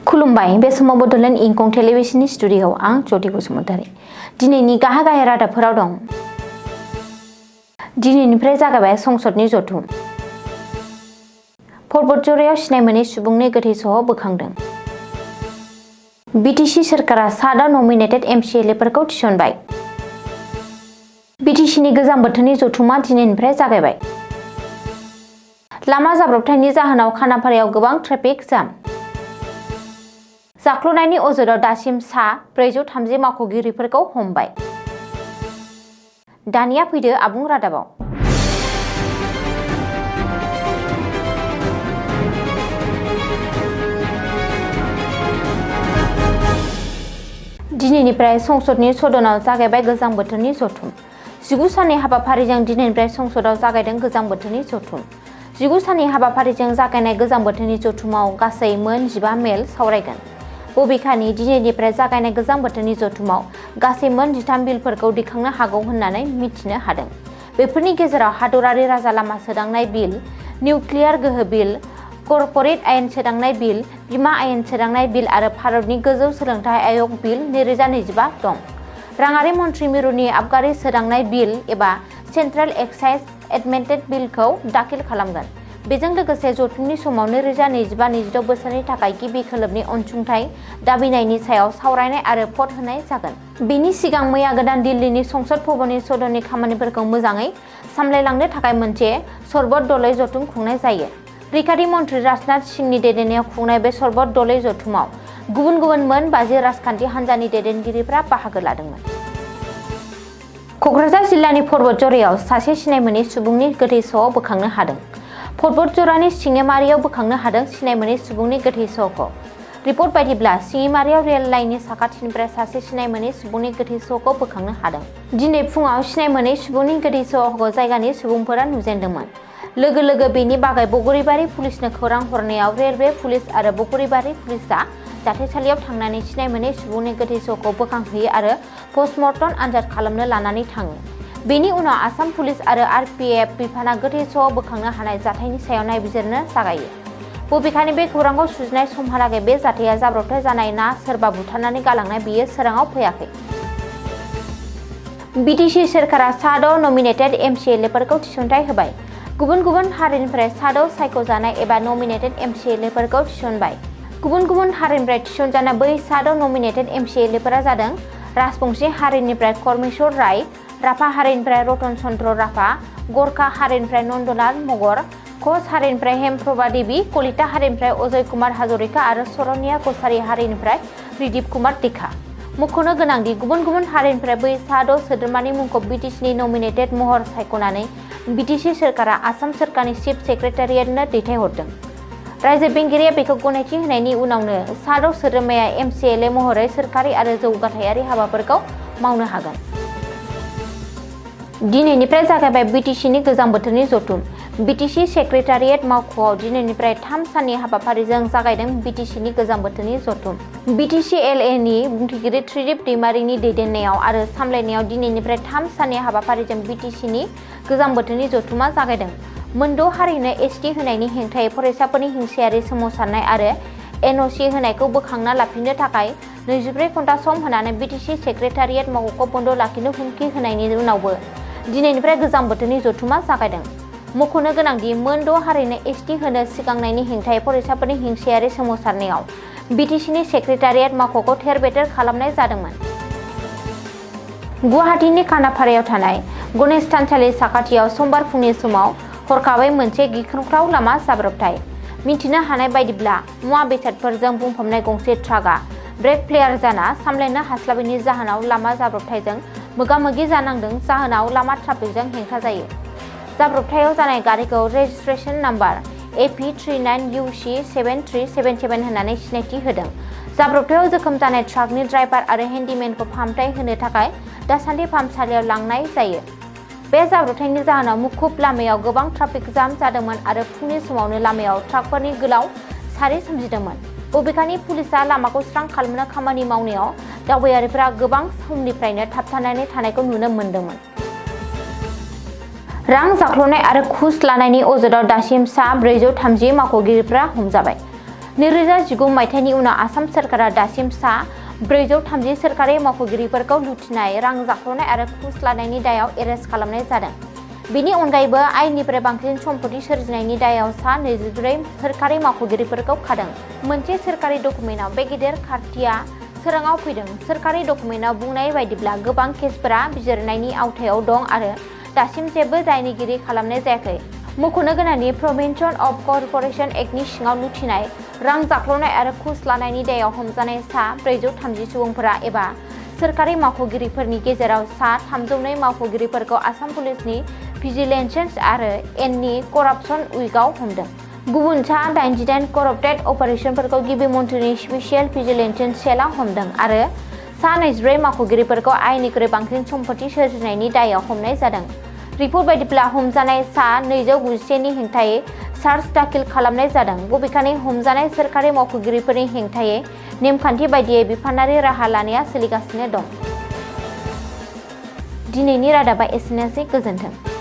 खुलुमबाय बे समाव बडोलेण्ड इंखं टेलिभिजननि स्टुडिय'आव आं ज्योति बसुमतारी। दिनैनि गाहाय रादाबफोराव दं। दिनैनिफ्राय जागायबाय संसदनि जथुम। पर्बतझरायाव सिनाय मोनै सुबुंनि गोथै सह बोखांदों। बिटिसि सोरखारा सादा नमिनेटेड एमसिएलएफोरखौ थिसनबाय। बिटिसिनि गोजां बोथोरनि जथुमा दिनैनिफ्राय जागायबाय। लामा जाब्रबथायनि जाहोनाव खानापारायाव गोबां ट्रेफिक जाम। जाख्ल'नायनि अजदाव दासिम सा 430 मावख'गिरिफोरखौ हमबाय। दानिया फैदो आबुं रादाबाव। दिनैनिफ्राय संसदनि सदनाव जागायबाय गोजां बोथोरनि जथुम। 19 साननि हाबाफारिजों दिनैनिफ्राय संसदआव जागायदों गोजां बोथोरनि जथुम। 19 साननि हाबाफारिजों जागायनाय गोजां बोथोरनि जथुमाव गासै मोन 15 मेल सावरायगोन। बबेखानि दिनैनिफ्राय जागायनाय गोजां बोथोरनि जथुमाव गासै मोन 13 बिलफोरखौ दैखांनो हागौ होननानै मिथिनो हादों। बेफोरनि गेजेराव हादरारि राजा लामा सोदांनाय बिल, निउक्लियार गोहो बिल, कर्परेट आयेन सोदांनाय बिल, बीमा आयेन सोदांनाय बिल आरो भारतनि गोजौ सोलोंथाइ आयोग बिल 2025 दं। राङारि मन्थ्रि मिरुनि आबगारि सोदांनाय बिल एबा सेन्ट्रेल एक्साइज एमेन्डमेन्ट बिलखौ दाखिल खालामगोन। बेजों लोगोसे जथुमनि समाव 2025-26 बोसोरनि थाखाय गिबि खोलोबनि अनसुंथाइ दाबिनायनि सायाव सावरायनाय आरो भट होनाय जागोन। बेनि सिगां मैया गोदान दिल्लीनि संसद भवननि सदननि खामानिफोरखौ मोजाङै सामलायलांनो थाखाय मोनसे सर्बत दलै जथुम खुंनाय जायो। रैखाथि मन्थ्रि राजनाथ सिंहनि दैदेननायाव खुंनाय बे सर्बत दलै जथुमाव गुबुन गुबुन मोन 50 राजखान्थि हान्जानि दैदेनगिरिफ्रा बाहागो लादोंमोन। क'क्राझार जिल्लानि पर्बतझरायाव सासे सिनाय मोनै सुबुंनि गोथै सह बोखांनो हादों। पर्बतझरानि सिङिमारियाव बोखांनो हादों सिनाय मोनै सुबुंनि गोथै सहखौ। रिपर्ट बायदिब्ला सिङिमारियाव रेल लाइननि साखाथिनिफ्राय सासे सिनाय मोनै सुबुंनि गोथै सहखौ बोखांनो हादों। दिनै फुङाव सिनाय मोनै सुबुंनि गोथै सहखौ जायगानि सुबुंफोरा नुजेनदोंमोन। लोगो लोगो बेनि बागै बगुरिबारि पुलिसनो खौरां हरनायाव रेलवे पुलिस आरो बगुरिबारि पुलिसआ जाथायसालियाव थांनानै सिनाय मोनै सुबुंनि गोथै सहखौ बोखांहैयो आरो पस्टमर्टम आनजाद खालामनो लानानै थाङो। बेनि उनाव आसाम पुलिस आरो आरपीएफ बिफाना गोथै सह बोखांनो हानाय जाथायनि सायाव नायबिजिरनो जागायो। बबेखानि बे खौरांखौ सुजुनाय समहालागै बे जाथाया जाब्रबथाय जानाय ना सोरबा बुथारनानै गालांनाय बेयो सोराङाव फैयाखै। बिटिसि सोरखारा साद' नमिनेटेड एमसिएलएफोरखौ थिसनथाइ होबाय। गुबुन गुबुन हारिनिफ्राय साद' सायख'जानाय एबा नमिनेटेड एमसिएलएफोरखौ थिसनबाय। गुबुन गुबुन हारिनिफ्राय थिसनजानाय बै साद' नमिनेटेड एमसिएलएफोरा जादों राजबंशी हारिनिफ्राय करमेश्वर राय, राभा हारिनिफ्राय रतन चन्द्र राभा, गरखा हारिनिफ्राय नन्दलाल मगर, कच हारिनिफ्राय हेमप्रभा देवी, कलिता हारिनिफ्राय अजय कुमार हाजरिका आरो सरनिया कछारी हारिनिफ्राय रिदीप कुमार दिखा। मख'नो गोनांदि गुबुन गुबुन हारिनिफ्राय बै साद' सोद्रोमानि मुंखौ बिटिसिनि नमिनेटेड महर सायख'नानै बिटिसि सोरखारा आसाम सोरखारनि चिफ सेक्रेटारियेटनो दैथायहरदों। रायजो बेंगिरिया बेखौ गनायथि होनायनि उनावनो साद' सोद्रोमाया एमसिएलए महरै सोरखारि आरो जौगाथायारि हाबाफोरखौ मावनो हागोन। दिनैनिफ्राय जागायबाय बिटिसिनि गोजां बोथोरनि जथुम। बिटिसि सेक्रेटारियेट मावख'आव दिनैनिफ्राय 3 साननि हाबाफारिजों जागायदों बिटिसिनि गोजां बोथोरनि जथुम। बिटिसिएलएनि बुंथिगिरि त्रिदिप दैमारिनि दैदेननायाव आरो सामलायनायाव दिनैनिफ्राय 3 साननि हाबाफारिजों बिटिसिनि गोजां बोथोरनि जथुमा जागायदों। मोनद' हारिनो एसटि होनायनि हेंथायै फरायसाफोरनि हिंसायारि सोमावसारनाय आरो एनअसि होनायखौ बोखांना लाफिननो थाखाय 24 घन्टा सम होनानै बिटिसि सेक्रेटारियेट मावख'खौ बन्द' लाखिनो हुमखि होनायनि उनावबो दिनैनिफ्राय गोजां बोथोरनि जथुमा जागायदों। मख'नो गोनांदि मोनद' हारिनो एसटि होनो सिगांनायनि हेंथायै फरायसाफोरनि हिंसायारि सोमावसारनायाव बिटिसिनि सेक्रेटारियेट मावख'खौ थेर-बेथेर खालामनाय जादोंमोन। गुवाहाटीनि खानापारायाव थानाय गणेश थानसालि साखाथियाव समबार फुंनि समाव हरखाबै मोनसे गिख्रंथाव लामा जाब्रबथाय। मिथिनो हानाय बायदिब्ला मुवा बेसादफोरजों बुंफबनाय गंसे ट्राकआ ब्रेक फेलियर जाना सामलायनो हास्लाबैनि जाहोनाव लामा जाब्रबथायजों मोगा-मोगि जानांदों जाहोनाव लामा ट्राफिकजों हेंथा जायो। जाब्रबथायाव जानाय गारिखौ रेजिस्ट्रेशन नाम्बार AP39UC7377 होननानै सिनायथि होदों। जाब्रबथायाव जोखोम जानाय ट्राकनि ड्राइभार आरो हेन्डीमेनखौ फाहामथाय होनो थाखाय दासान्दि फाहामसालियाव लांनाय जायो। बे जाब्रबथायनि जाहोनाव मुखुब लामायाव गोबां ट्राफिक जाम जादोंमोन आरो फुंनि समावनो लामायाव ट्राकफोरनि गोलाव सारि सोमजिदोंमोन। बबेखानि पुलिसआ लामाखौ स्रां खालामनो खामानि मावनायाव दावबायारिफोरा गोबां समनिफ्रायनो थाबथानानै थानायखौ नुनो मोन्दोंमोन। रां जाख्ल'नाय आरो घुस लानायनि अजदाव दासिम सा 430 मावख'गिरिफोरा हमजाबाय। 2019 मायथाइनि उनाव आसाम सोरखारा दासिम सा 430 सोरखारि मावख'गिरिफोरखौ लुथिनाय, रां जाख्ल'नाय आरो घुस लानायनि दायाव एरेस्ट खालामनाय जादों। बेनि अनगायैबो आयेननिफ्राय बांसिन सम्पति सोरजिनायनि दायाव सा 24 सोरखारि मावख'गिरिफोरखौ खादों। मोनसे सोरखारि डकुमेन्टआव बे गेदेर खारथिया सोराङाव फैदों। सोरखारि डकुमेन्टआव बुंनाय बायदिब्ला गोबां केसफोरा बिजिरनायनि आवथायाव दं आरो दासिम जेबो दायनिगिरि खालामनाय जायाखै। मख'नो गोनांदि प्रिभेन्सन अफ करप्शन एक्टनि सिङाव लुथिनाय, रां जाख्ल'नाय आरो घुस लानायनि दायाव हमजानाय सा 430 सुबुंफोरा एबा सोरखारि मावख'गिरिफोरनि गेजेराव सा 302 मावख'गिरिफोरखौ आसाम पुलिसनि भिजिलेन्स आरो एन्टि करापसन उइंगआव हमदों। गुबुन सा 88 करप्टेड अपारेशनफोरखौ गिबि मन्थ्रिनि स्पेसियेल भिजिलेन्स सेलआ हमदों आरो सा 24 मावख'गिरिफोरखौ आयेननिख्रुइ बांसिन सम्पति सोरजिनायनि दायाव हमनाय जादों। रिपर्ट बायदिब्ला हमजानाय सा 291 नि हेंथायै चार्ज दाखिल खालामनाय जादों। बबेखानि हमजानाय सोरखारि मावख'गिरिफोरनि हेंथायै नेमखान्थि बायदियै बिफानारि राहा लानाया सोलिगासिनो दं। दिनैनि रादाबा एसेनोसै, गोजोन्थों।